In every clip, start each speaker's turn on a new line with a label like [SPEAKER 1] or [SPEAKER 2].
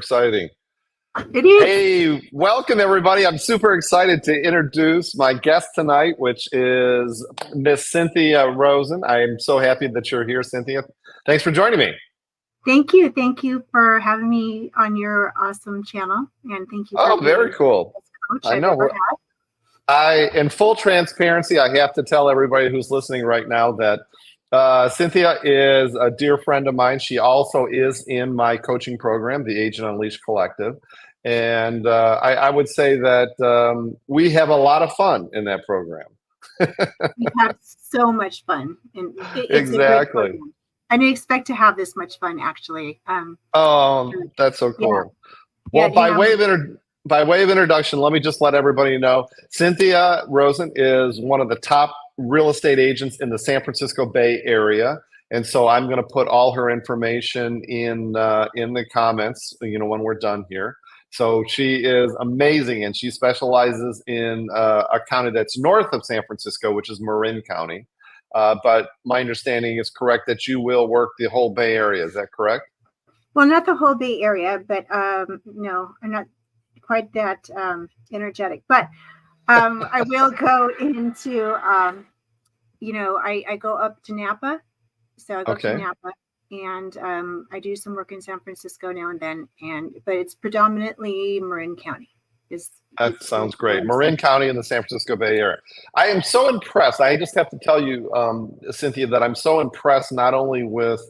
[SPEAKER 1] Exciting.
[SPEAKER 2] It is.
[SPEAKER 1] Hey, welcome everybody. I'm super excited to introduce my guest tonight, which is Miss Cynthia Rosen. I am so happy that you're here, Cynthia. Thanks for joining me.
[SPEAKER 2] Thank you. Thank you for having me on your awesome channel. And thank you for
[SPEAKER 1] Oh,
[SPEAKER 2] being
[SPEAKER 1] very
[SPEAKER 2] the
[SPEAKER 1] cool.
[SPEAKER 2] best coach
[SPEAKER 1] I
[SPEAKER 2] I've ever
[SPEAKER 1] know.
[SPEAKER 2] had.
[SPEAKER 1] In full transparency, I have to tell everybody who's listening right now that Cynthia is a dear friend of mine. She also is in my coaching program, the Agent Unleashed Collective. And I would say that we have a lot of fun in that program.
[SPEAKER 2] We have so much fun. And it's a great
[SPEAKER 1] Exactly.
[SPEAKER 2] program. I didn't expect to have this much fun, actually.
[SPEAKER 1] That's so
[SPEAKER 2] Yeah.
[SPEAKER 1] cool.
[SPEAKER 2] Yeah.
[SPEAKER 1] Well,
[SPEAKER 2] You know,
[SPEAKER 1] by way of introduction, let me just let everybody know Cynthia Rosen is one of the top real estate agents in the San Francisco Bay Area, and so I'm going to put all her information in the comments. When we're done here. So she is amazing, and she specializes in a county that's north of San Francisco, which is Marin County. But my understanding is correct that you will work the whole Bay Area. Is that correct?
[SPEAKER 2] well, not the whole Bay Area, but no, I'm not quite that energetic. But I will go into, I go up to Napa. So I go to
[SPEAKER 1] Okay.
[SPEAKER 2] Napa, and I do some work in San Francisco now and then, but it's predominantly Marin County.
[SPEAKER 1] That
[SPEAKER 2] Is
[SPEAKER 1] sounds
[SPEAKER 2] where
[SPEAKER 1] great.
[SPEAKER 2] I'm
[SPEAKER 1] Marin
[SPEAKER 2] centered.
[SPEAKER 1] County in the San Francisco Bay Area. I am so impressed. I just have to tell you, Cynthia, that I'm so impressed not only with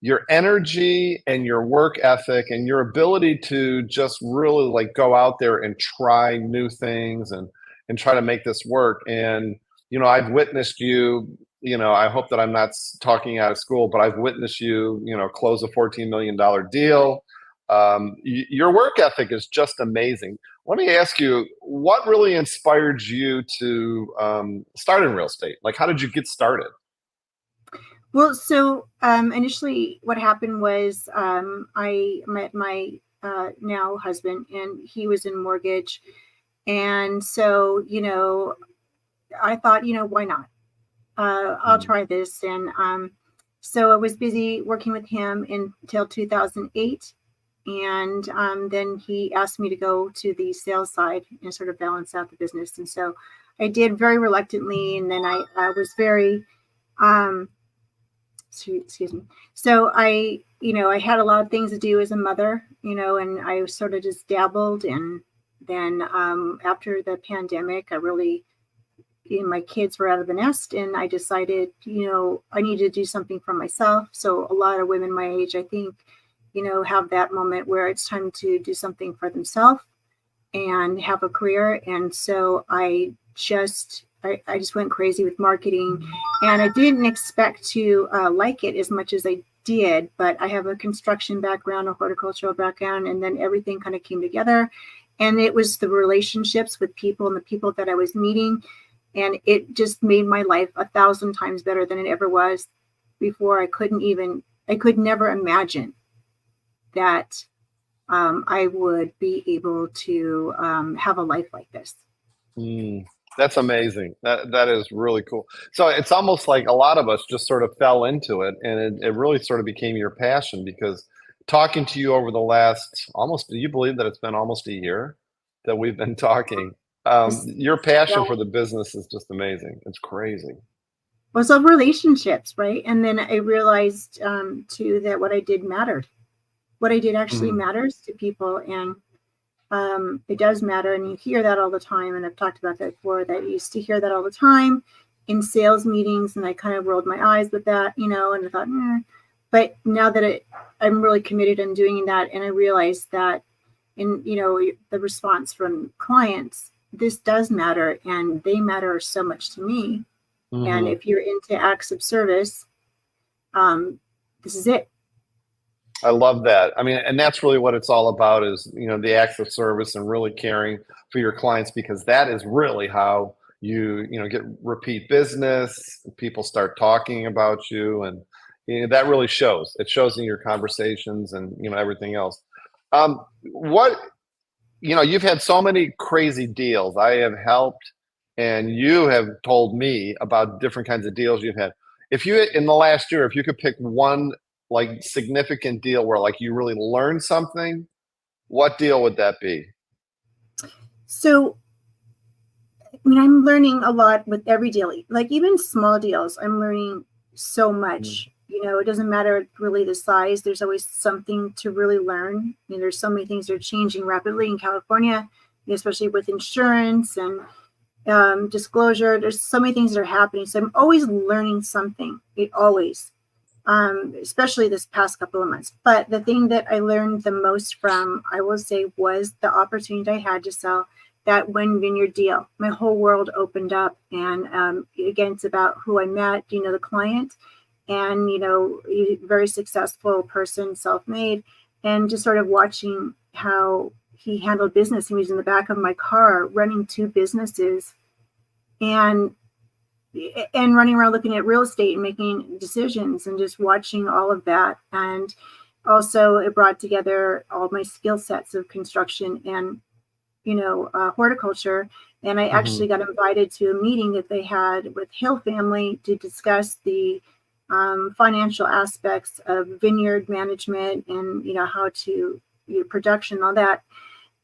[SPEAKER 1] your energy and your work ethic and your ability to just really like go out there and try new things and try to make this work. And I've witnessed you. I hope that I'm not talking out of school, but I've witnessed you. Close a $14 million deal. Your work ethic is just amazing. Let me ask you, what really inspired you to start in real estate? Like, how did you get started?
[SPEAKER 2] Well, so initially, what happened was I met my now husband, and he was in mortgage, and so I thought, why not? I'll
[SPEAKER 1] Mm.
[SPEAKER 2] try this, and so I was busy working with him until 2008. And then he asked me to go to the sales side and sort of balance out the business. And so I did very reluctantly. And then I was very, um, excuse me. So I had a lot of things to do as a mother, and I sort of just dabbled. And then after the pandemic, my kids were out of the nest, and I decided, I needed to do something for myself. So a lot of women my age, I think, have that moment where it's time to do something for themselves and have a career. And so I just went crazy with marketing, and I didn't expect to like it as much as I did. But I have a construction background, a horticultural background, and then everything kind of came together. And it was the relationships with people and the people that I was meeting, and it just made my life 1,000 times better than it ever was before. I could never imagine that I would be able to have a life like this.
[SPEAKER 1] Mm, that's amazing. That is really cool. So it's almost like a lot of us just sort of fell into it, and it really sort of became your passion because talking to you over the last almost, do you believe that it's been almost a year that we've been talking?
[SPEAKER 2] This,
[SPEAKER 1] Your
[SPEAKER 2] yeah,
[SPEAKER 1] passion for the business is just amazing. It's crazy.
[SPEAKER 2] was of relationships, right? And then I realized too that what I did mattered. What I did actually
[SPEAKER 1] Mm,
[SPEAKER 2] matters to people, and it does matter. And you hear that all the time. And I've talked about that before. That I used to hear that all the time in sales meetings, and I kind of rolled my eyes with that, and I thought, but now that I'm really committed in doing that, and I realized that in the response from clients, this does matter, and they matter so much to me. And
[SPEAKER 1] mhm.
[SPEAKER 2] if you're into acts of service, um, this is it.
[SPEAKER 1] I love that. I mean, and that's really what it's all about is, the acts of service and really caring for your clients because that is really how you get repeat business. People start talking about you and that really shows. It shows in your conversations and, everything else. What, you've had so many crazy deals. I have helped and you have told me about different kinds of deals you've had. If you, in the last year, if you could pick one like significant deal where like you really learned something What deal would that be?
[SPEAKER 2] So, I mean, I'm learning a lot with every deal, like even small deals. I'm learning so much. It doesn't matter really the size. There's always something to really learn. There's so many things that are changing rapidly in California, especially with insurance and disclosure. There's so many things that are happening. So I'm always learning something. Always, especially this past couple of months. But the thing that I learned the most from, I will say, was the opportunity I had to sell that one vineyard deal. My whole world opened up. And again, it's about who I met, the client, and, very successful person, self-made, and just sort of watching how he handled business. He was in the back of my car running two businesses and running around looking at real estate and making decisions and just watching all of that. And also it brought together all my skill sets of construction and, horticulture. And I actually got invited to a meeting that they had with Hill family to discuss the financial aspects of vineyard management and, how to production, all that.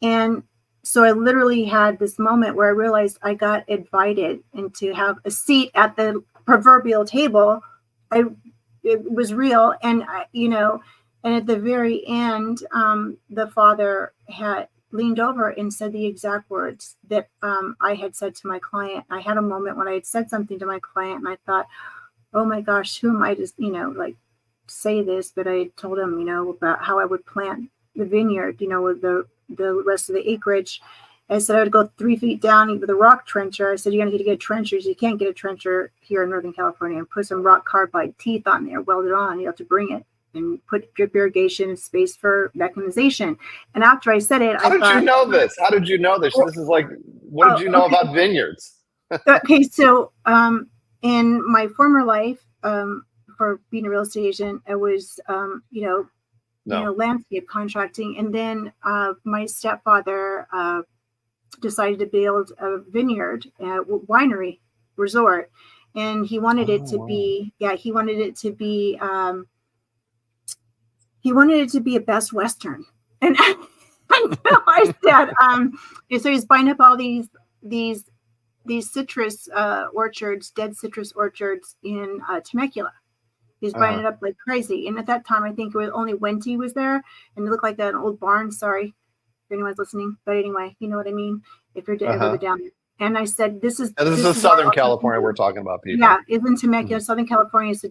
[SPEAKER 2] And so I literally had this moment where I realized I got invited and to have a seat at the proverbial table. It was real. And, and at the very end, the father had leaned over and said the exact words that I had said to my client. I had a moment when I had said something to my client and I thought, oh my gosh, who am I to, say this? But I told him, about how I would plant the vineyard, with the rest of the acreage. I said I would go 3 feet down with a rock trencher. I said, you're going to get trenchers. You can't get a trencher here in Northern California, and put some rock carbide teeth on there, weld it on. You have to bring it and put drip irrigation and space for mechanization. And after I said it,
[SPEAKER 1] How did you know this? How did you know this? This is like, what did you know about vineyards?
[SPEAKER 2] Okay. So, in my former life, for being a real estate agent, I was, landscape contracting. And then my stepfather decided to build a vineyard, winery resort. And he wanted it to be, he wanted it to be a Best Western. And I said, so he's buying up all these citrus orchards, dead citrus orchards in Temecula. He's buying it up like crazy. And at that time, I think it was only Wente was there, and it looked like an old barn. Sorry if anyone's listening, but anyway, you know what I mean. If you're ever down there. And I said, this is
[SPEAKER 1] Southern California. We're talking about people.
[SPEAKER 2] Yeah, it's in Temecula. Southern California is a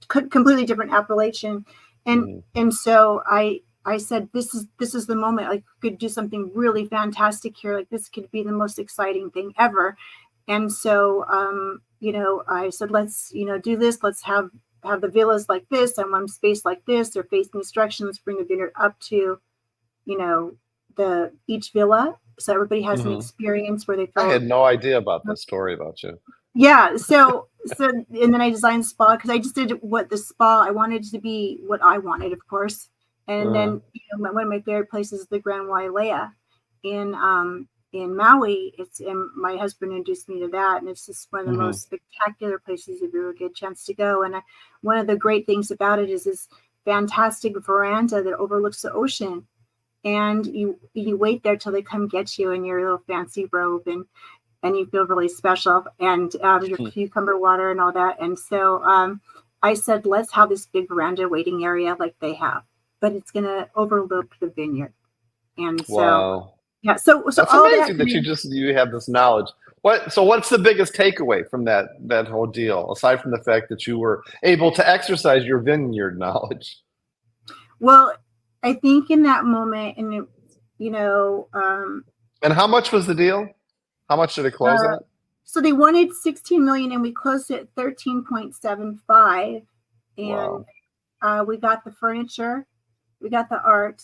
[SPEAKER 2] completely different appellation. And so I said, this is the moment. I could do something really fantastic here. Like, this could be the most exciting thing ever. And so, I said, let's, do this. Let's have the villas like this and one space like this. They're facing this direction. Let's bring the vineyard up to, each villa. So everybody has an experience where they feel.
[SPEAKER 1] I had no idea about this story about you.
[SPEAKER 2] Yeah. So, and then I designed the spa because I just did what the spa, I wanted to be what I wanted, of course. And then, one of my favorite places is the Grand Wailea in Maui. And my husband introduced me to that. And it's just one of the most spectacular places if you ever get a chance to go. And one of the great things about it is this fantastic veranda that overlooks the ocean. And you wait there till they come get you in your little fancy robe and you feel really special, and your cucumber water and all that. And so I said, let's have this big veranda waiting area like they have, but it's going to overlook the vineyard. And so, yeah, so
[SPEAKER 1] that's
[SPEAKER 2] all
[SPEAKER 1] amazing that you have this knowledge. So what's the biggest takeaway from that whole deal, aside from the fact that you were able to exercise your vineyard knowledge?
[SPEAKER 2] Well, I think in that moment, and
[SPEAKER 1] and how much was the deal? How much did it close at?
[SPEAKER 2] So they wanted 16 million, and we closed at 13.75. And we got the furniture, we got the art,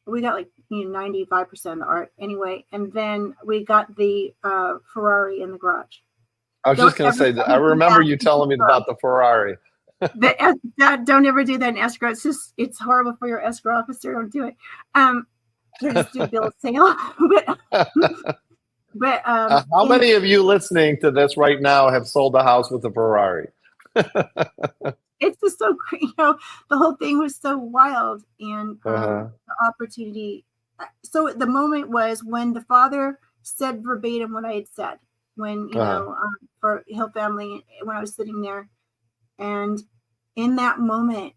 [SPEAKER 2] we got 95% of the art anyway, and then we got the Ferrari in the garage.
[SPEAKER 1] I was just going to say that I remember you telling me about the Ferrari.
[SPEAKER 2] Don't ever do that in escrow. It's horrible for your escrow officer. Don't do it. Just do a bill of sale. But
[SPEAKER 1] how many of you listening to this right now have sold a house with a Ferrari?
[SPEAKER 2] It's just so, the whole thing was so wild, and the opportunity so the moment was when the father said verbatim what I had said, when, for Hill Family, when I was sitting there. And in that moment,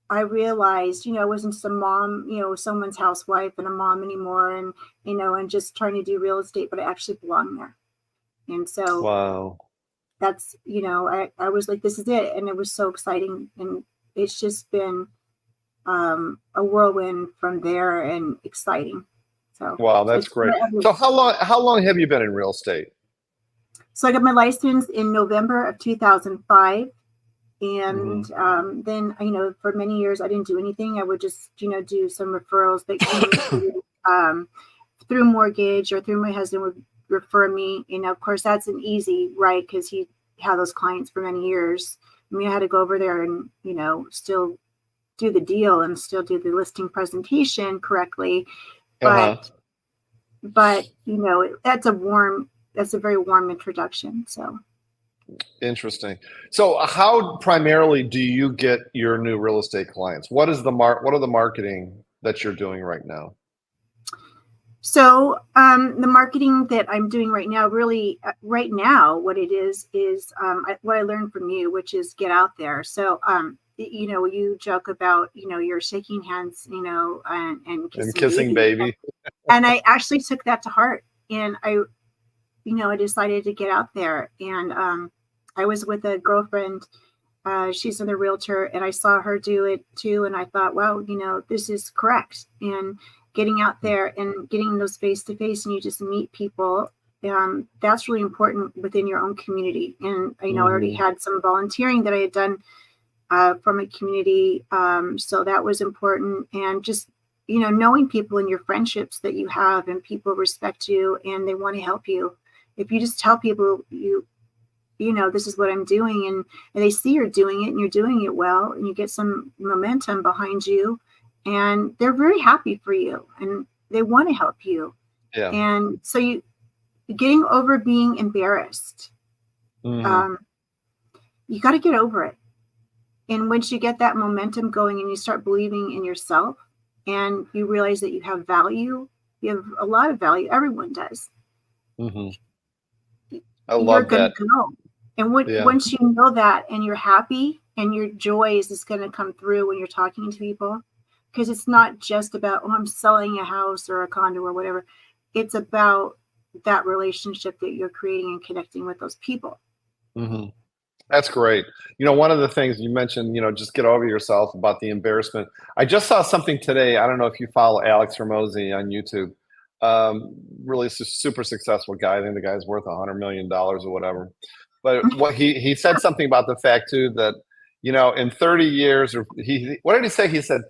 [SPEAKER 2] I realized, I wasn't some mom, someone's housewife and a mom anymore, and, and just trying to do real estate, but I actually belong there. And so
[SPEAKER 1] Wow.
[SPEAKER 2] that's, I was like, this is it. And it was so exciting. And it's just been a whirlwind from there, and exciting. So
[SPEAKER 1] Wow, that's great. So how long have you been in real estate?
[SPEAKER 2] So I got my license in November of 2005. And then, for many years, I didn't do anything. I would just, do some referrals that came through, through mortgage, or through my husband would refer me. Of course, that's an easy, right? Because he had those clients for many years. I mean, I had to go over there and, still do the deal and still do the listing presentation correctly. But, that's a very warm introduction. So.
[SPEAKER 1] Interesting. So how primarily do you get your new real estate clients? What are the marketing that you're doing right now?
[SPEAKER 2] So the marketing that I'm doing right now, really right now, what it is what I learned from you, which is get out there. So, you joke about, you're shaking hands, and
[SPEAKER 1] kissing baby.
[SPEAKER 2] And I actually took that to heart, and I decided to get out there. And I was with a girlfriend. She's another realtor, and I saw her do it too. And I thought, wow, this is correct. And getting out there and getting those face to face, and you just meet people. That's really important within your own community. And, I already had some volunteering that I had done from a community. So that was important. And just, knowing people in your friendships that you have, and people respect you and they want to help you. If you just tell people this is what I'm doing, and they see you're doing it and you're doing it well, and you get some momentum behind you, and they're very happy for you and they want to help you.
[SPEAKER 1] Yeah.
[SPEAKER 2] And so getting over being embarrassed, you got to get over it. And once you get that momentum going and you start believing in yourself, and you realize that you have value, you have a lot of value. Everyone does.
[SPEAKER 1] I love that.
[SPEAKER 2] Go. And once you know that, and you're happy, and your joy is just going to come through when you're talking to people, because it's not just about, I'm selling a house or a condo or whatever. It's about that relationship that you're creating and connecting with those people.
[SPEAKER 1] That's great. One of the things you mentioned, just get over yourself, about the embarrassment. I just saw something today. I don't know if you follow Alex Ramosi on YouTube. Really super successful guy. I think the guy's worth $100 million or whatever. But what he said something about the fact too that, in 30 years, or what did he say? He said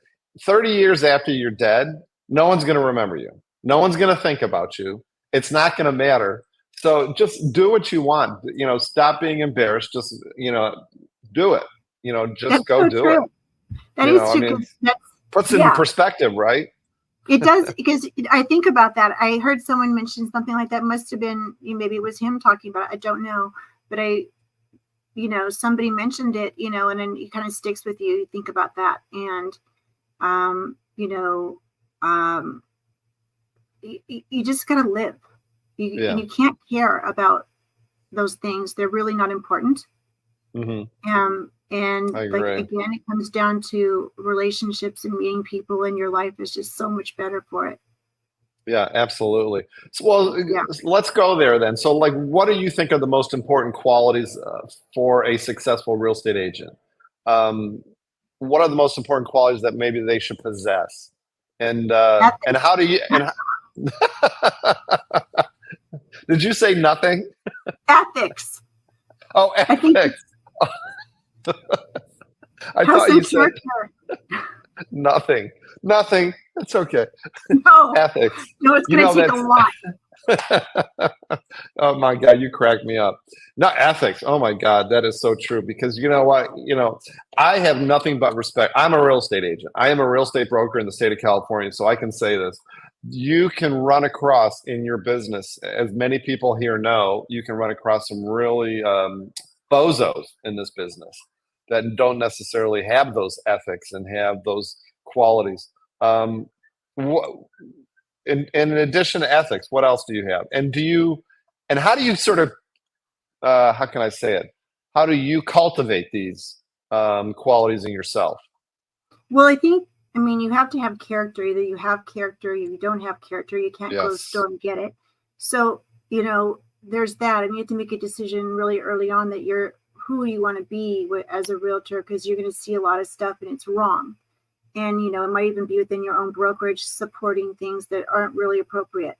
[SPEAKER 1] 30 years after you're dead, no one's going to remember you. No one's going to think about you. It's not going to matter. So just do what you want. Stop being embarrassed. Just, do it. Just
[SPEAKER 2] That's
[SPEAKER 1] go
[SPEAKER 2] so
[SPEAKER 1] do
[SPEAKER 2] true.
[SPEAKER 1] it.
[SPEAKER 2] That is true.
[SPEAKER 1] Puts it in perspective, right?
[SPEAKER 2] It does, because I think about that. I heard someone mention something like that. Must have been, maybe it was him talking about it. I don't know. But somebody mentioned it, and then it kind of sticks with you. You think about that. And, you just got to live. And you can't care about those things. They're really not important. And again, it comes down to relationships, and meeting people in your life is just so much better for it.
[SPEAKER 1] Yeah, absolutely. So, let's go there then. So, what do you think are the most important qualities for a successful real estate agent? What are the most important qualities that maybe they should possess? And how do you? Did you say nothing?
[SPEAKER 2] Ethics.
[SPEAKER 1] Oh, ethics. I thought you said nothing. Nothing. That's okay.
[SPEAKER 2] No.
[SPEAKER 1] Ethics.
[SPEAKER 2] No, it's going to take a lot.
[SPEAKER 1] Oh my God, you crack me up. Not ethics. Oh my God, that is so true. Because you know what? I have nothing but respect. I'm a real estate agent. I am a real estate broker in the state of California, so I can say this. You can run across in your business, as many people here know, you can run across some really bozos in this business that don't necessarily have those ethics and have those qualities. What, in addition to ethics, what else do you have? And how do you sort of, how can I say it? How do you cultivate these qualities in yourself?
[SPEAKER 2] Well, I mean, you have to have character. Either you have character, or you don't have character. You can't go to the
[SPEAKER 1] Yes.
[SPEAKER 2] store and get it. So, there's that. And you have to make a decision really early on that you're who you want to be as a realtor, because you're going to see a lot of stuff and it's wrong. And, it might even be within your own brokerage supporting things that aren't really appropriate.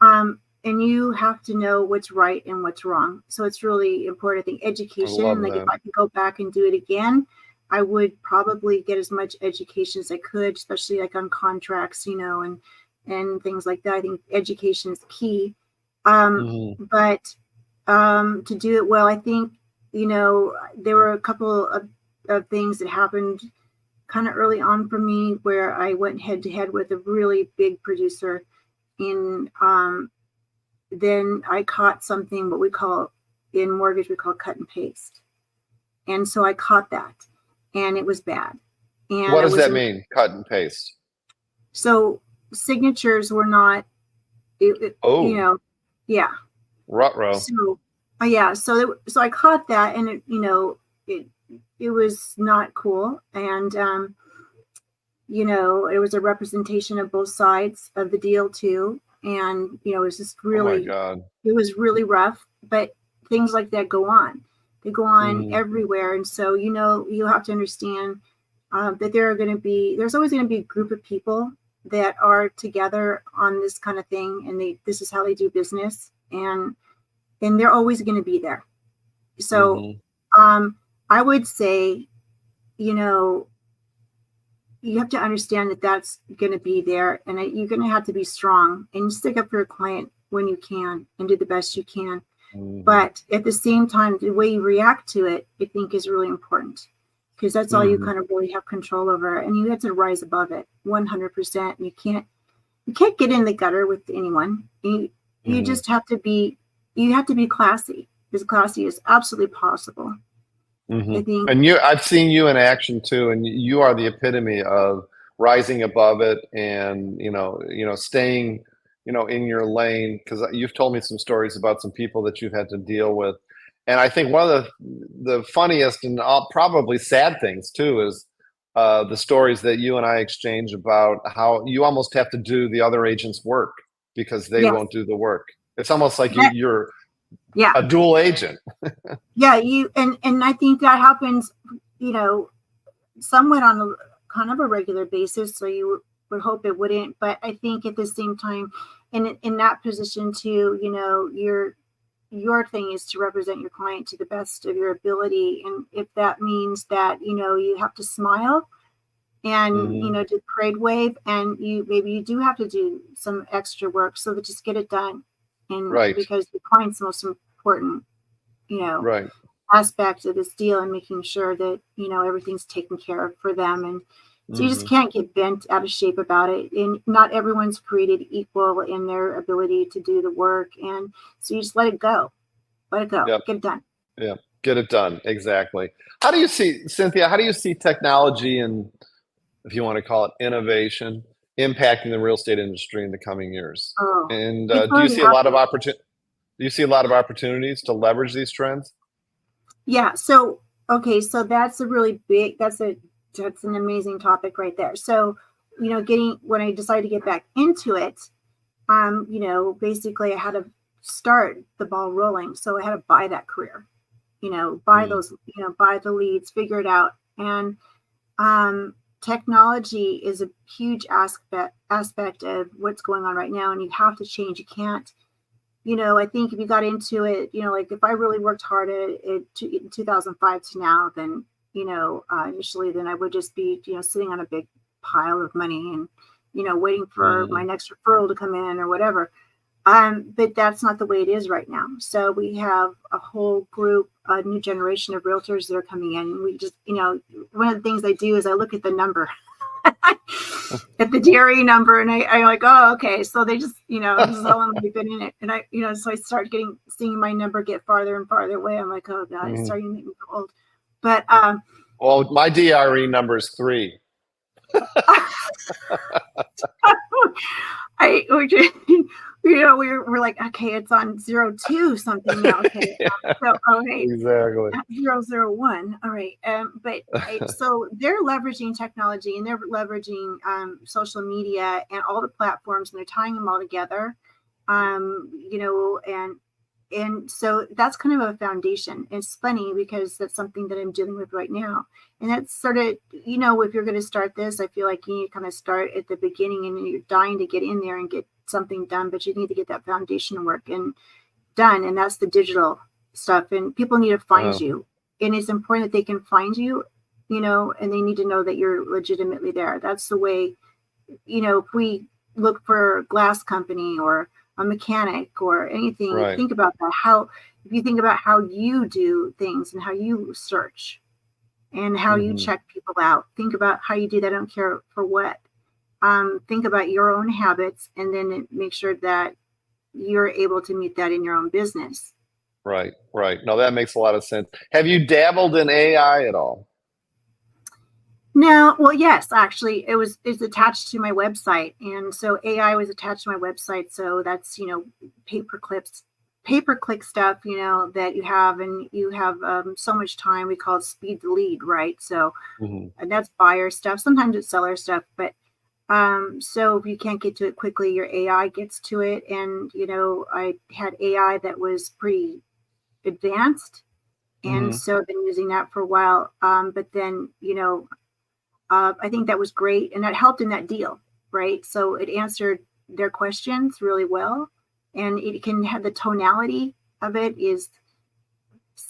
[SPEAKER 2] And you have to know what's right and what's wrong. So it's really important. I think
[SPEAKER 1] I love
[SPEAKER 2] education, like if
[SPEAKER 1] that.
[SPEAKER 2] I could go back and do it again, I would probably get as much education as I could, especially like on contracts, and things like that. I think education is key.
[SPEAKER 1] Hmm.
[SPEAKER 2] But to do it well, I think, there were a couple of things that happened kind of early on for me where I went head to head with a really big producer in then I caught something what we call in mortgage we call cut and paste. And so I caught that and it was bad. And
[SPEAKER 1] What
[SPEAKER 2] I
[SPEAKER 1] does
[SPEAKER 2] was
[SPEAKER 1] that mean? Cut and paste.
[SPEAKER 2] so signatures were not
[SPEAKER 1] Oh,
[SPEAKER 2] yeah.
[SPEAKER 1] ruh-roh.
[SPEAKER 2] So yeah, so I caught that and it it was not cool. And it was a representation of both sides of the deal too. And, it was just
[SPEAKER 1] Oh my
[SPEAKER 2] really,
[SPEAKER 1] God.
[SPEAKER 2] it was really rough, but things like that go on. They go on
[SPEAKER 1] Hmm.
[SPEAKER 2] everywhere. And so, you have to understand that there's always going to be a group of people that are together on this kind of thing. And this is how they do business. And they're always going to be there. So,
[SPEAKER 1] Hmm.
[SPEAKER 2] I would say, you know, you have to understand that that's going to be there, and you're going to have to be strong and stick up for your client when you can and do the best you can.
[SPEAKER 1] Hmm.
[SPEAKER 2] But at the same time, the way you react to it, I think is really important, because that's all you
[SPEAKER 1] Hmm.
[SPEAKER 2] kind of really have control over, and you have to rise above it 100%. You can't get in the gutter with anyone. You
[SPEAKER 1] Hmm.
[SPEAKER 2] just have to be classy, as classy as absolutely possible.
[SPEAKER 1] Hmm.
[SPEAKER 2] I think.
[SPEAKER 1] And I've seen you in action too, and you are the epitome of rising above it, and staying, in your lane. Because you've told me some stories about some people that you've had to deal with, and I think one of the funniest and probably sad things too is the stories that you and I exchange about how you almost have to do the other agent's work because they
[SPEAKER 2] Yes.
[SPEAKER 1] won't do the work. It's almost like
[SPEAKER 2] That,
[SPEAKER 1] you're
[SPEAKER 2] yeah.
[SPEAKER 1] a dual agent.
[SPEAKER 2] Yeah, and I think that happens, you know, somewhat on a kind of a regular basis. So you would hope it wouldn't, but I think at the same time, in that position too, your thing is to represent your client to the best of your ability, and if that means that you have to smile and
[SPEAKER 1] Hmm.
[SPEAKER 2] do parade wave, and you do have to do some extra work, so that just get it done, and
[SPEAKER 1] Right,
[SPEAKER 2] because the client's the most important you know
[SPEAKER 1] right.
[SPEAKER 2] aspect of this deal, and making sure that everything's taken care of for them. And so you just
[SPEAKER 1] Hmm.
[SPEAKER 2] can't get bent out of shape about it, and not everyone's created equal in their ability to do the work, and so you just let it go,
[SPEAKER 1] Yep.
[SPEAKER 2] get it done.
[SPEAKER 1] Yep. Get it done. Exactly. How do you see, Cynthia, how do you see technology and, if you want to call it innovation, impacting the real estate industry in the coming years?
[SPEAKER 2] Oh,
[SPEAKER 1] And
[SPEAKER 2] it's
[SPEAKER 1] do you
[SPEAKER 2] already
[SPEAKER 1] see a lot of
[SPEAKER 2] happening.
[SPEAKER 1] opportunities to leverage these trends?
[SPEAKER 2] Yeah, so okay, so that's a really big that's an amazing topic right there. So getting when I decided to get back into it, basically I had to start the ball rolling, so I had to buy that career, buy
[SPEAKER 1] Mm.
[SPEAKER 2] those, buy the leads, figure it out. And technology is a huge aspect of what's going on right now, and you have to change. You can't, I think if you got into it, like if I really worked hard at it in 2005 to now, then, initially, then I would just be, sitting on a big pile of money and, waiting for my
[SPEAKER 1] Mhm.
[SPEAKER 2] next referral to come in or whatever. But that's not the way it is right now. So we have a whole group, a new generation of realtors that are coming in. And we just, one of the things I do is I look at the number, at the DRE number, and I'm like, oh, okay. So they just, this is how long we've been in it. And so I start seeing my number get farther and farther away. I'm like, oh God, it's
[SPEAKER 1] Mhm.
[SPEAKER 2] starting to make me feel old. But
[SPEAKER 1] Well, my DRE number is 3.
[SPEAKER 2] I we're just, we're like, okay, it's on 02 something now. Okay, so okay,
[SPEAKER 1] Exactly.
[SPEAKER 2] 001. All right, but so they're leveraging technology and they're leveraging social media and all the platforms, and they're tying them all together. And so that's kind of a foundation. It's funny because that's something that I'm dealing with right now. And that's sort of, if you're going to start this, I feel like you need to kind of start at the beginning, and you're dying to get in there and get something done, but you need to get that foundation work and done. And that's the digital stuff. And people need to find you. And it's important that they can find you, and they need to know that you're legitimately there. That's the way, if we look for a glass company or a mechanic or anything,
[SPEAKER 1] Right.
[SPEAKER 2] think about that. If you think about how you do things and how you search and how you check people out, think about how you do that. I don't care for what. Think about your own habits, and then make sure that you're able to meet that in your own business.
[SPEAKER 1] Right. No, that makes a lot of sense. Have you dabbled in AI at all?
[SPEAKER 2] No, well, yes, actually, it's attached to my website, and so AI was attached to my website. So that's pay per click stuff, that you have, and you have so much time. We call it speed the lead, right? So, and that's buyer stuff. Sometimes it's seller stuff, but so if you can't get to it quickly, your AI gets to it, and I had AI that was pretty advanced, and so I've been using that for a while. But then I think that was great, and that helped in that deal, right? So it answered their questions really well, and it can have the tonality of it is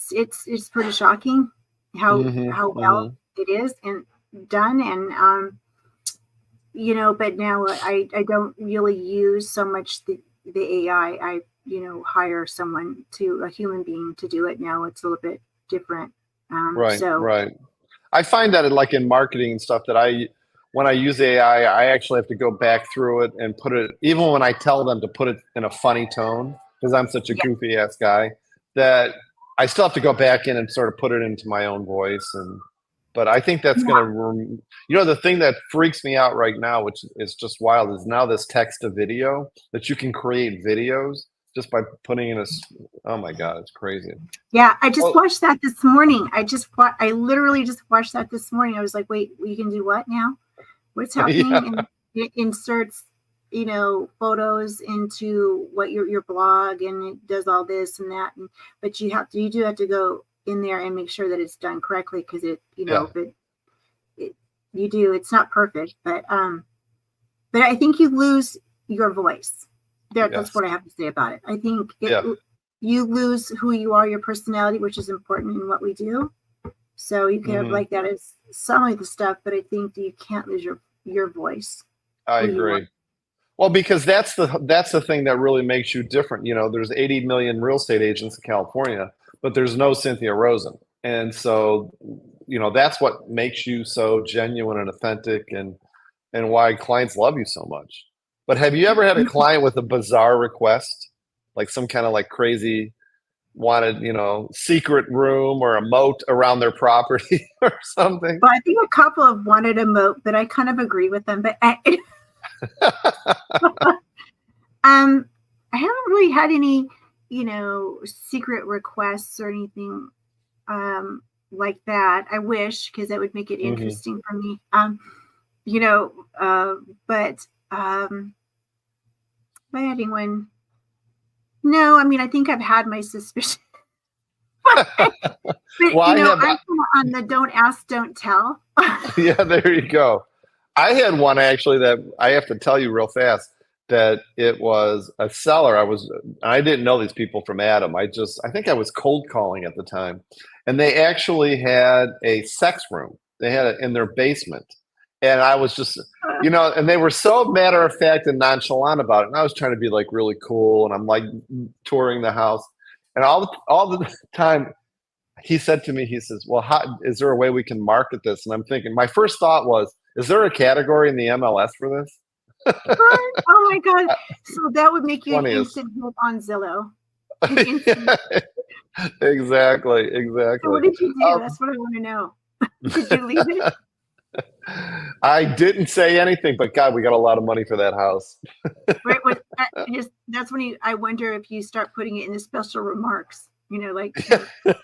[SPEAKER 2] it's pretty shocking how well it is and done, and but now I don't really use so much the AI. I hire a human being to do it now. It's a little bit different.
[SPEAKER 1] Right. I find that like in marketing and stuff that when I use AI, I actually have to go back through it and put it, even when I tell them to put it in a funny tone, because I'm such a
[SPEAKER 2] Yeah.
[SPEAKER 1] goofy ass guy, that I still have to go back in and sort of put it into my own voice. But I think that's
[SPEAKER 2] Yeah.
[SPEAKER 1] going to, the thing that freaks me out right now, which is just wild, is now this text to video that you can create videos just by putting in oh my God, it's crazy.
[SPEAKER 2] Yeah, I just watched that this morning. I literally just watched that this morning. I was like, wait, you can do what now? What's happening?
[SPEAKER 1] Yeah.
[SPEAKER 2] And it inserts, photos into what your blog, and it does all this and that. But you do have to go in there and make sure that it's done correctly, because it's not perfect, but I think you lose your voice. That's what I have to say about it. I think you lose who you are, your personality, which is important in what we do. So you can have like that as some of the stuff, but I think you can't lose your voice.
[SPEAKER 1] I agree. Well, because that's the thing that really makes you different. There's 80 million real estate agents in California, but there's no Cynthia Rosen. And so, that's what makes you so genuine and authentic, and why clients love you so much. But have you ever had a client with a bizarre request, like some kind of like crazy wanted, secret room or a moat around their property or something?
[SPEAKER 2] Well, I think a couple have wanted a moat, but I kind of agree with them. But I haven't really had any, secret requests or anything like that. I wish, because that would make it interesting for me. But by anyone, no. I mean, I think I've had my suspicion. But, I'm kind of on the don't ask, don't tell.
[SPEAKER 1] Yeah, there you go. I had one actually that I have to tell you real fast, that it was a seller. I didn't know these people from Adam. I think I was cold calling at the time, and they actually had a sex room. They had it in their basement, and I was just, and they were so matter of fact and nonchalant about it. And I was trying to be like really cool, and I'm like touring the house, and all the time he said to me, he says, "Well, is there a way we can market this?" And I'm thinking, my first thought was, is there a category in the MLS for this?
[SPEAKER 2] Oh my God. So that would make you an instant hit on Zillow.
[SPEAKER 1] Exactly.
[SPEAKER 2] So what did you do? That's what I want to know. Did you leave it?
[SPEAKER 1] I didn't say anything, but God, we got a lot of money for that house.
[SPEAKER 2] Right. That's when I wonder if you start putting it in the special remarks, like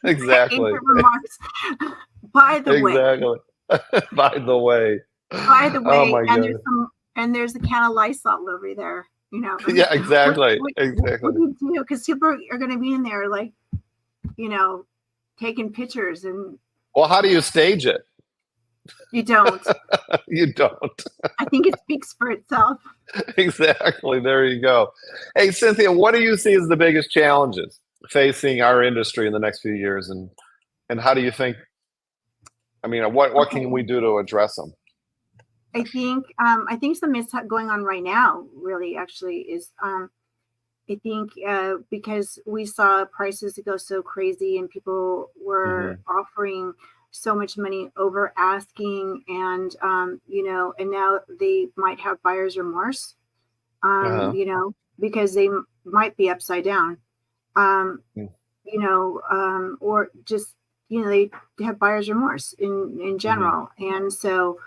[SPEAKER 1] Exactly.
[SPEAKER 2] agent remarks. By the way,
[SPEAKER 1] Exactly. By the way.
[SPEAKER 2] by the
[SPEAKER 1] Oh
[SPEAKER 2] way,
[SPEAKER 1] my God.
[SPEAKER 2] and there's a can of Lysol over there.
[SPEAKER 1] Yeah, exactly.
[SPEAKER 2] What
[SPEAKER 1] Exactly.
[SPEAKER 2] do you do? Because people are going to be in there, like, you know, taking pictures, and
[SPEAKER 1] Well, how do you stage it?
[SPEAKER 2] you don't.
[SPEAKER 1] You don't.
[SPEAKER 2] I think it speaks for itself.
[SPEAKER 1] Exactly. There you go. Hey, Cynthia, what do you see as the biggest challenges facing our industry in the next few years, and how do you think? I mean, what can we
[SPEAKER 2] Okay.
[SPEAKER 1] do to address them?
[SPEAKER 2] I think something that's going on right now, really, actually, is I think because we saw prices go so crazy and people were
[SPEAKER 1] Hmm.
[SPEAKER 2] offering so much money over asking, and and now they might have buyer's remorse,
[SPEAKER 1] Uh-huh.
[SPEAKER 2] because they might be upside down, um, or just they have buyer's remorse in
[SPEAKER 1] Hmm.
[SPEAKER 2] general, and so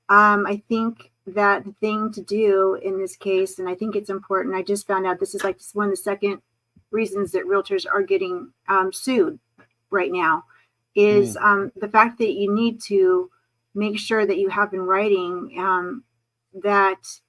[SPEAKER 2] I think that the thing to do in this case, and I think it's important. I just found out this is like one of the second reasons that realtors are getting sued right now, is
[SPEAKER 1] Mm.
[SPEAKER 2] the fact that you need to make sure that you have in writing that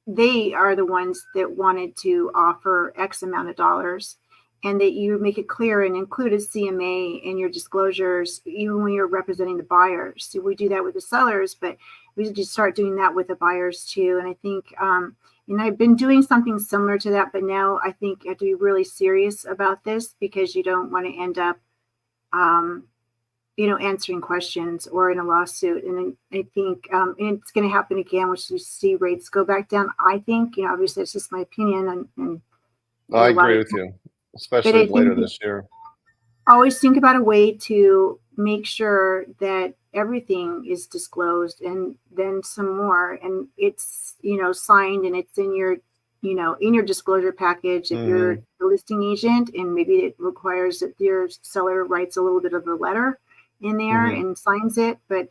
[SPEAKER 2] they are the ones that wanted to offer X amount of dollars, and that you make it clear and include a CMA in your disclosures, even when you're representing the buyers. So we do that with the sellers, but we need to start doing that with the buyers too. And I think, and I've been doing something similar to that, but now I think you have to be really serious about this, because you don't want to end up, um, answering questions or in a lawsuit. And I think, and it's going to happen again, which you see rates go back down. I think, obviously it's just my opinion, and
[SPEAKER 1] I
[SPEAKER 2] a lot
[SPEAKER 1] agree
[SPEAKER 2] of,
[SPEAKER 1] with you,
[SPEAKER 2] but
[SPEAKER 1] especially
[SPEAKER 2] I
[SPEAKER 1] later
[SPEAKER 2] think that
[SPEAKER 1] this year.
[SPEAKER 2] always think about a way to make sure that everything is disclosed, and then some more, and it's, signed, and it's in your, in your disclosure package if you're
[SPEAKER 1] Hmm.
[SPEAKER 2] the listing agent, and maybe it requires that your seller writes a little bit of a letter in there
[SPEAKER 1] Hmm.
[SPEAKER 2] and signs it, but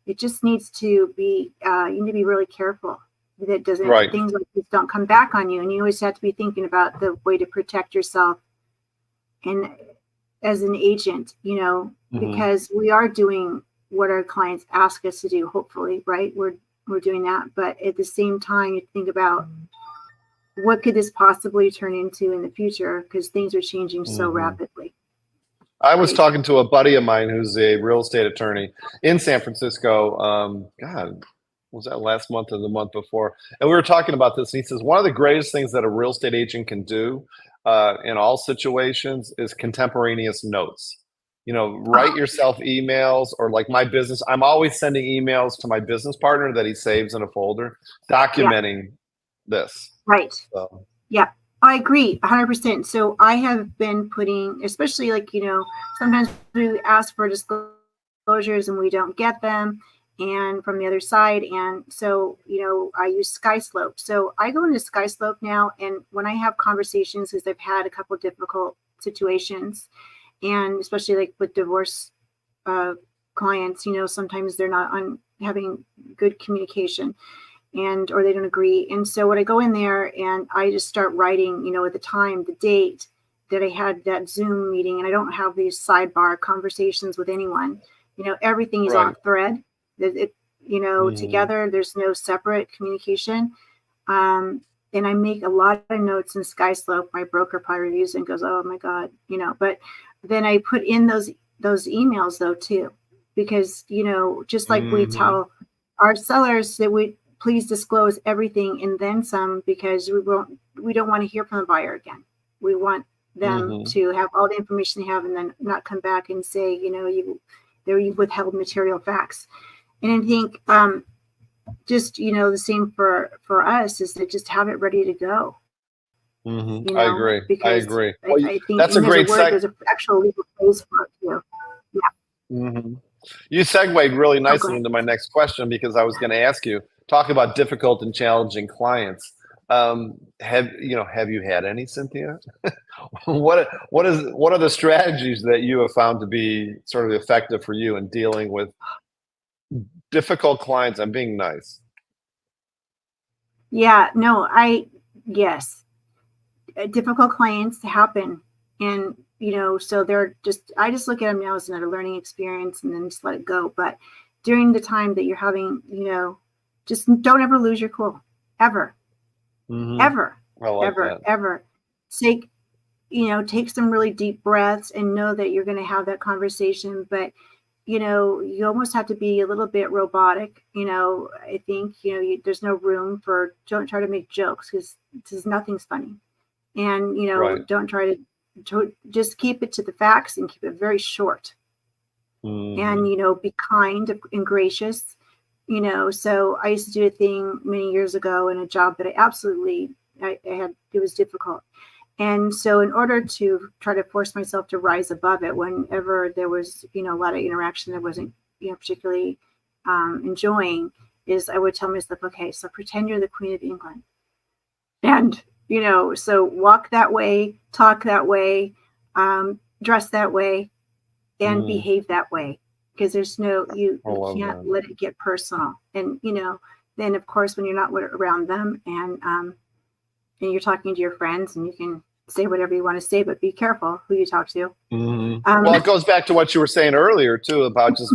[SPEAKER 2] it just needs to be, you need to be really careful that
[SPEAKER 1] Right.
[SPEAKER 2] things like this don't come back on you, and you always have to be thinking about the way to protect yourself, and as an agent,
[SPEAKER 1] Hmm.
[SPEAKER 2] because we are doing what our clients ask us to do, hopefully, right? We're doing that. But at the same time, you think about what could this possibly turn into in the future, because things are changing so
[SPEAKER 1] Hmm.
[SPEAKER 2] rapidly,
[SPEAKER 1] I was
[SPEAKER 2] right?
[SPEAKER 1] talking to a buddy of mine who's a real estate attorney in San Francisco. God, was that last month or the month before? And we were talking about this. And he says one of the greatest things that a real estate agent can do in all situations is contemporaneous notes. Write yourself emails, or like my business. I'm always sending emails to my business partner that he saves in a folder,
[SPEAKER 2] Yeah,
[SPEAKER 1] documenting this.
[SPEAKER 2] right.
[SPEAKER 1] So,
[SPEAKER 2] Yeah, I agree 100%. So I have been putting, especially like, sometimes we ask for disclosures and we don't get them, and from the other side. And so, I use SkySlope. So I go into SkySlope now, and when I have conversations, because I've had a couple of difficult situations, and especially like with divorce uh, clients, sometimes they're not on having good communication, and or they don't agree. And so when I go in there and I just start writing, at the time, the date that I had that Zoom meeting, and I don't have these sidebar conversations with anyone. Everything is
[SPEAKER 1] right.
[SPEAKER 2] off thread.
[SPEAKER 1] Hmm.
[SPEAKER 2] Together. There's no separate communication. Um, and I make a lot of notes in SkySlope. My broker probably reviews and goes, "Oh my God," But then I put in those emails though too, because just like we
[SPEAKER 1] Hmm.
[SPEAKER 2] tell our sellers that we please disclose everything and then some, because we don't want to hear from the buyer again. We want them
[SPEAKER 1] Hmm.
[SPEAKER 2] to have all the information they have, and then not come back and say, you withheld material facts. And I think, just the same for us, is to just have it ready to go,
[SPEAKER 1] Hmm. I agree. I
[SPEAKER 2] because
[SPEAKER 1] agree.
[SPEAKER 2] I,
[SPEAKER 1] Well,
[SPEAKER 2] I think,
[SPEAKER 1] that's a
[SPEAKER 2] and
[SPEAKER 1] great seg.
[SPEAKER 2] there's an actual legal phrase for it too. Yeah.
[SPEAKER 1] Hmm. You segued really
[SPEAKER 2] Oh, go
[SPEAKER 1] nicely
[SPEAKER 2] ahead.
[SPEAKER 1] into my next question, because I was going to ask you, talk about difficult and challenging clients. Have you had any, Cynthia? What are the strategies that you have found to be sort of effective for you in dealing with difficult clients, I'm being nice.
[SPEAKER 2] Yeah, no, yes, difficult clients happen. And, so I just look at them now as another learning experience and then just let it go. But during the time that you're having, just don't ever lose your cool, ever,
[SPEAKER 1] Mm-hmm.
[SPEAKER 2] ever,
[SPEAKER 1] I like
[SPEAKER 2] ever,
[SPEAKER 1] that.
[SPEAKER 2] ever. Take, take some really deep breaths and know that you're going to have that conversation. But, you almost have to be a little bit robotic. I think, there's no room for, don't try to make jokes because nothing's funny. And,
[SPEAKER 1] Right.
[SPEAKER 2] don't try to just keep it to the facts and keep it very short. And,
[SPEAKER 1] Mm-hmm.
[SPEAKER 2] be kind and gracious. So I used to do a thing many years ago in a job that I had, it was difficult. And so in order to try to force myself to rise above it, whenever there was, a lot of interaction that wasn't, particularly enjoying, is I would tell myself, okay, so pretend you're the Queen of England. And, so walk that way, talk that way, dress that way, and
[SPEAKER 1] Mm.
[SPEAKER 2] behave that way. Because there's
[SPEAKER 1] I
[SPEAKER 2] you
[SPEAKER 1] love
[SPEAKER 2] can't
[SPEAKER 1] that.
[SPEAKER 2] let it get personal. And, then of course, when you're not around them and you're talking to your friends and you can say whatever you want to say, but be careful who you talk to.
[SPEAKER 1] Mm-hmm. Well, it goes back to what you were saying earlier too about just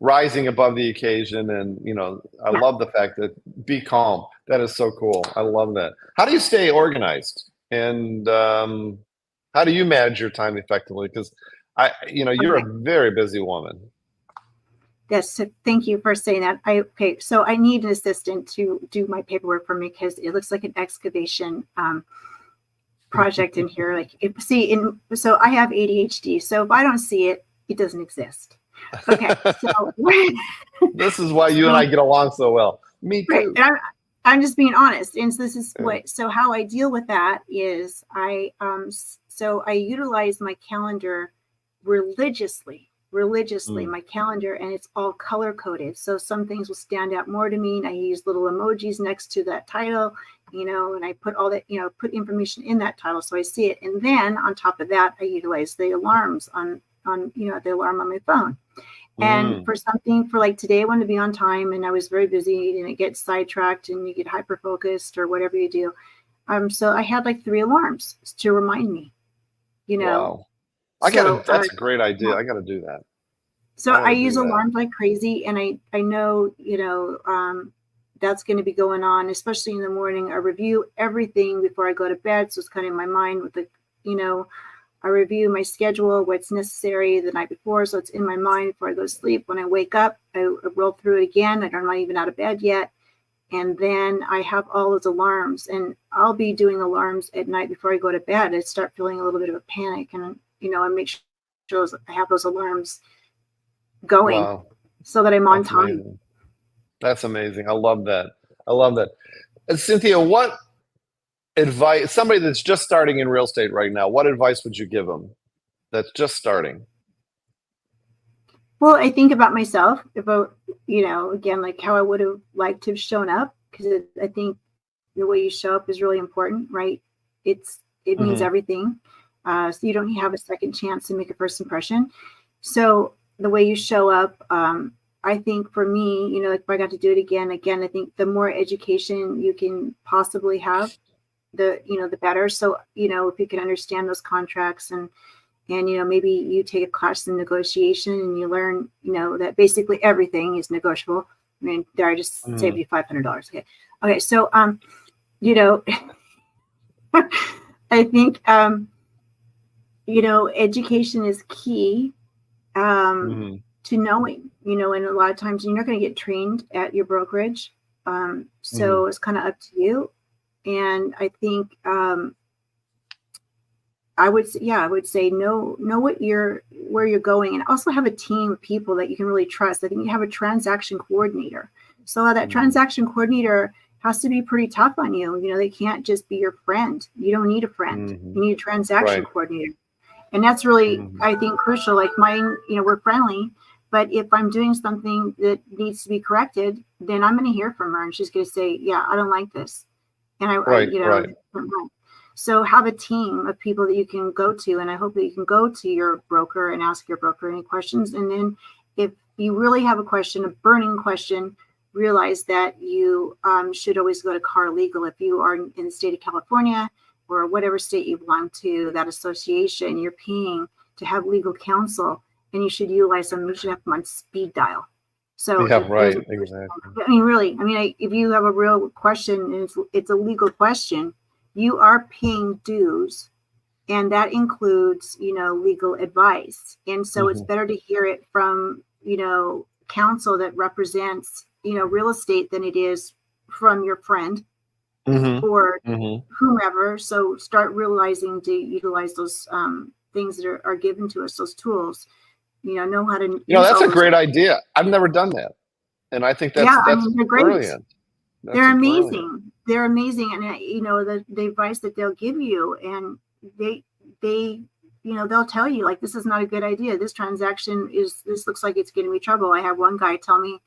[SPEAKER 1] rising above the occasion, and I
[SPEAKER 2] Yeah.
[SPEAKER 1] love the fact that be calm. That is so cool. I love that. How do you stay organized, and how do you manage your time effectively? Because you're
[SPEAKER 2] Okay.
[SPEAKER 1] a very busy woman.
[SPEAKER 2] Yes. So thank you for saying that. Okay. So I need an assistant to do my paperwork for me because it looks like an excavation project in here. Like, so I have ADHD. So if I don't see it, it doesn't exist. Okay. So,
[SPEAKER 1] This is why you and I
[SPEAKER 2] so
[SPEAKER 1] get along so well. Me
[SPEAKER 2] right.
[SPEAKER 1] too.
[SPEAKER 2] And I'm just being honest. And so this is
[SPEAKER 1] Yeah.
[SPEAKER 2] so how I deal with that is so I utilize my calendar religiously
[SPEAKER 1] Mm.
[SPEAKER 2] my calendar, and it's all color coded. So some things will stand out more to me, and I use little emojis next to that title, and I put all that, put information in that title so I see it. And then on top of that, I utilize the alarms on the alarm on my phone. And
[SPEAKER 1] Mm.
[SPEAKER 2] for something for like today, I wanted to be on time and I was very busy and it gets sidetracked and you get hyper focused or whatever you do. So I had like 3 alarms to remind me, you know.
[SPEAKER 1] Wow.
[SPEAKER 2] So
[SPEAKER 1] That's a great idea.
[SPEAKER 2] yeah.
[SPEAKER 1] I gotta do that.
[SPEAKER 2] So
[SPEAKER 1] I
[SPEAKER 2] I
[SPEAKER 1] want to do
[SPEAKER 2] use
[SPEAKER 1] that.
[SPEAKER 2] alarms like crazy, and I know, that's going to be going on, especially in the morning. I review everything before I go to bed, so it's kind of in my mind with you know, I review my schedule, what's necessary the night before, so it's in my mind before I go to sleep. When I wake up, I roll through it again. I'm not even out of bed yet, and then I have all those alarms, and I'll be doing alarms at night before I go to bed. I start feeling a little bit of a panic, and I make sure I have those alarms going
[SPEAKER 1] Wow.
[SPEAKER 2] so that I'm on
[SPEAKER 1] That's
[SPEAKER 2] time.
[SPEAKER 1] amazing. That's amazing. I love that. I love that. And Cynthia, what advice, somebody that's just starting in real estate right now, what advice would you give them that's just starting?
[SPEAKER 2] Well, I think about myself about, again, like how I would have liked to have shown up because I think the way you show up is really important, right? It means
[SPEAKER 1] Hmm.
[SPEAKER 2] everything. So you don't have a second chance to make a first impression. So the way you show up, I think for me, like if I got to do it again, I think the more education you can possibly have, the better. So, if you can understand those contracts and maybe you take a class in negotiation and you learn that basically everything is negotiable. I mean, there I just saved
[SPEAKER 1] Hmm.
[SPEAKER 2] you $500. Okay, so you know I think education is key
[SPEAKER 1] Hmm.
[SPEAKER 2] to knowing, and a lot of times you're not going to get trained at your brokerage,
[SPEAKER 1] Hmm.
[SPEAKER 2] so it's kind of up to you. And I think I would say know where you're going, and also have a team of people that you can really trust. I think you have a transaction coordinator. So that
[SPEAKER 1] Hmm.
[SPEAKER 2] transaction coordinator has to be pretty tough on you. They can't just be your friend. You don't need a friend.
[SPEAKER 1] Hmm.
[SPEAKER 2] You need a transaction
[SPEAKER 1] Right.
[SPEAKER 2] coordinator. And that's really,
[SPEAKER 1] Hmm.
[SPEAKER 2] I think, crucial. Like mine, we're friendly, but if I'm doing something that needs to be corrected, then I'm going to hear from her and she's going to say, yeah, I don't like this. And
[SPEAKER 1] Right. Right.
[SPEAKER 2] so have a team of people that you can go to, and I hope that you can go to your broker and ask your broker any questions. And then if you really have a question, a burning question, realize that you should always go to car legal. If you are in the state of California or whatever state you belong to, that association, you're paying to have legal counsel, and you should utilize them. You should have them on speed dial. So
[SPEAKER 1] Yeah, right, exactly.
[SPEAKER 2] I mean, really, I mean, if you have a real question and it's a legal question, you are paying dues, and that includes, legal advice. And so it's better to hear it from, counsel that represents, real estate than it is from your friend or whomever. So start realizing to utilize those things that are given to us, those tools, know how to.
[SPEAKER 1] That's a great idea. I've never done that. And I think that's
[SPEAKER 2] they're great.
[SPEAKER 1] Brilliant.
[SPEAKER 2] They're amazing. They're amazing. And, the advice that they'll give you, and they, they'll tell you, like, this is not a good idea. This transaction this looks like it's getting me trouble. I had one guy tell me,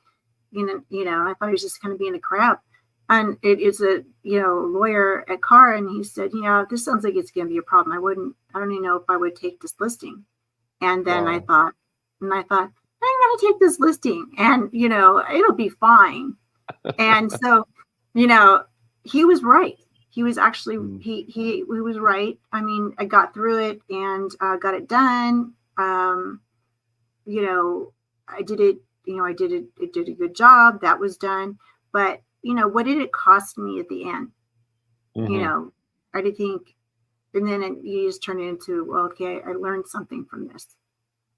[SPEAKER 2] and I thought he was just kind of being a crap. And it is a, lawyer at Carr. And he said, this sounds like it's going to be a problem. I don't even know if I would take this listing. And then I thought, I'm going to take this listing and, it'll be fine. And so, he was right. He was actually, he was right. I mean, I got through it and got it done. I did it, it did a good job. That was done. But, what did it cost me at the end? I did think, and then you just turn it into, well, okay, I learned something from this.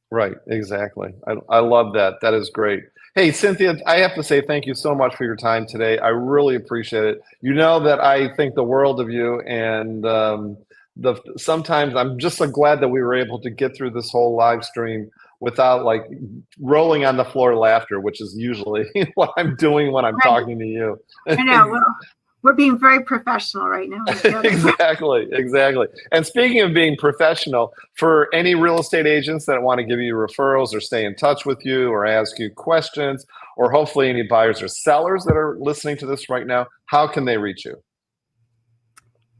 [SPEAKER 1] Right, exactly. I love that. That is great. Hey, Cynthia, I have to say thank you so much for your time today. I really appreciate it. You know that I think the world of you, and sometimes I'm just so glad that we were able to get through this whole live stream without like rolling on the floor laughter, which is usually what I'm doing when I'm talking to you.
[SPEAKER 2] I know. Well, we're being very professional right now.
[SPEAKER 1] Exactly. And speaking of being professional, for any real estate agents that want to give you referrals or stay in touch with you or ask you questions, or hopefully any buyers or sellers that are listening to this right now, how can they reach you?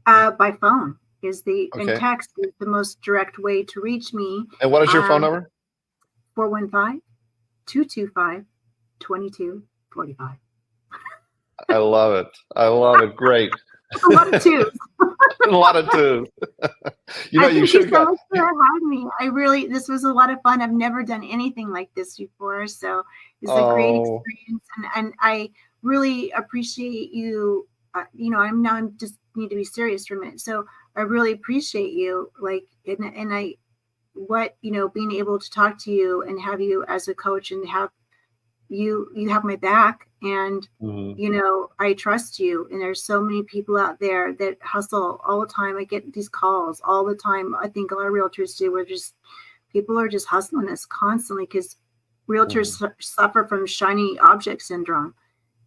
[SPEAKER 2] By phone and text is the most direct way to reach me.
[SPEAKER 1] And what is your phone number?
[SPEAKER 2] 415-225-2245.
[SPEAKER 1] I love it. Great.
[SPEAKER 2] A lot of twos.
[SPEAKER 1] A lot of twos. You should
[SPEAKER 2] so much for having me. This was a lot of fun. I've never done anything like this before. So it's a great experience. And I really appreciate you. I'm just need to be serious for a minute. So I really appreciate you. Being able to talk to you and have you as a coach and have you have my back, and I trust you. And there's so many people out there that hustle all the time. I get these calls all the time. I think a lot of realtors do. People are just hustling us constantly because realtors suffer from shiny object syndrome,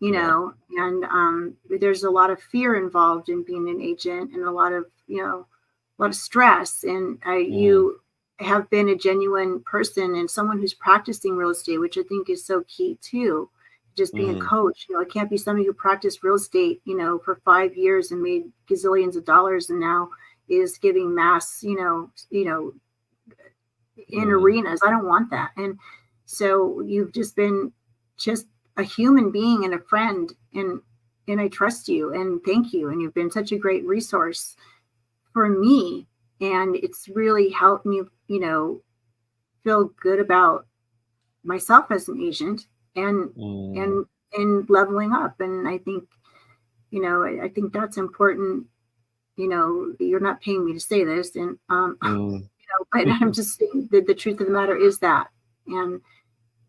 [SPEAKER 2] and there's a lot of fear involved in being an agent, and a lot of stress. And you have been a genuine person and someone who's practicing real estate, which I think is so key too. Just being a coach, it can't be somebody who practiced real estate, for 5 years and made gazillions of dollars and now is giving mass, in arenas. I don't want that. And so you've just been just a human being and a friend, and I trust you and thank you. And you've been such a great resource for me. And it's really helped me, feel good about myself as an agent and leveling up. And I think, I think that's important. You're not paying me to say this, and but I'm just saying that the truth of the matter is that. And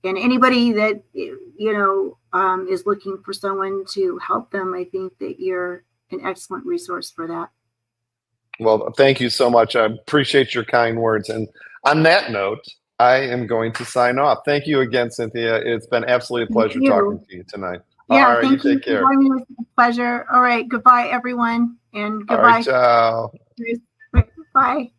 [SPEAKER 2] anybody that is looking for someone to help them, I think that you're an excellent resource for that.
[SPEAKER 1] Well, thank you so much. I appreciate your kind words. And on that note, I am going to sign off. Thank you again, Cynthia. It's been absolutely a pleasure talking to you tonight.
[SPEAKER 2] Yeah,
[SPEAKER 1] all right,
[SPEAKER 2] thank you.
[SPEAKER 1] Take care.
[SPEAKER 2] It was a pleasure. All right. Goodbye, everyone. And goodbye.
[SPEAKER 1] All right, ciao.
[SPEAKER 2] Bye.